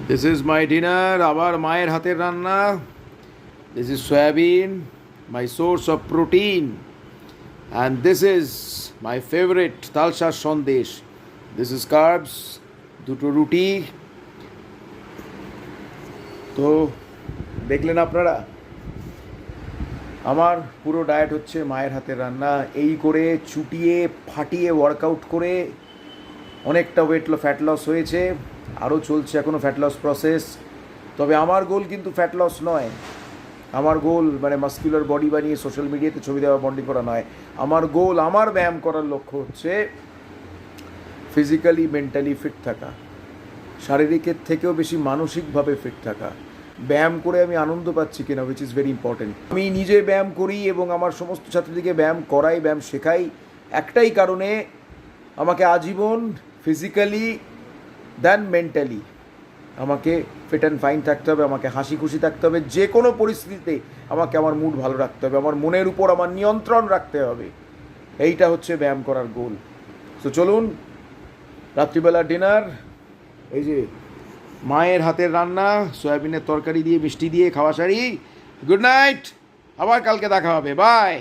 This is my dinner, আবার মায়ের হাতের রান্না. This is soybean, my source of protein. And this is my favorite তালশাঁস Sandesh. This is carbs, দুটো রুটি. তো দেখলেন আপনারা, আমার পুরো ডায়েট হচ্ছে মায়ের হাতের রান্না. এই করে চুটিয়ে ফাটিয়ে ওয়ার্কআউট করে অনেকটা ফ্যাট লস হয়েছে, আরও চলছে এখনও ফ্যাট লস প্রসেস. তবে আমার গোল কিন্তু ফ্যাট লস নয়. আমার গোল মানে মাস্কুলার বডি বানিয়ে সোশ্যাল মিডিয়াতে ছবি দেওয়া বন্ডিং করা নয়. আমার গোল, আমার ব্যায়াম করার লক্ষ্য হচ্ছে ফিজিক্যালি মেন্টালি ফিট থাকা, শারীরিকের থেকেও বেশি মানসিকভাবে ফিট থাকা. ব্যায়াম করে আমি আনন্দ পাচ্ছি কিনা, উইচ ইজ ভেরি ইম্পর্টেন্ট. আমি নিজে ব্যায়াম করি এবং আমার সমস্ত ছাত্রীদেরকে ব্যায়াম করাই, ব্যায়াম শেখাই একটাই কারণে, আমাকে আজীবন ফিজিক্যালি দেন মেন্টালি আমাকে ফিট অ্যান্ড ফাইন থাকতে হবে, আমাকে হাসি খুশি থাকতে হবে, যে কোনো পরিস্থিতিতে আমাকে আমার মুড ভালো রাখতে হবে, আমার মনের উপর আমার নিয়ন্ত্রণ রাখতে হবে. এইটা হচ্ছে ব্যায়াম করার গোল. তো চলুন, রাত্রিবেলা ডিনার এই যে মায়ের হাতের রান্না, সয়াবিনের তরকারি দিয়ে মিষ্টি দিয়ে খাওয়া সারি. গুড নাইট, আবার কালকে দেখা হবে. বাই.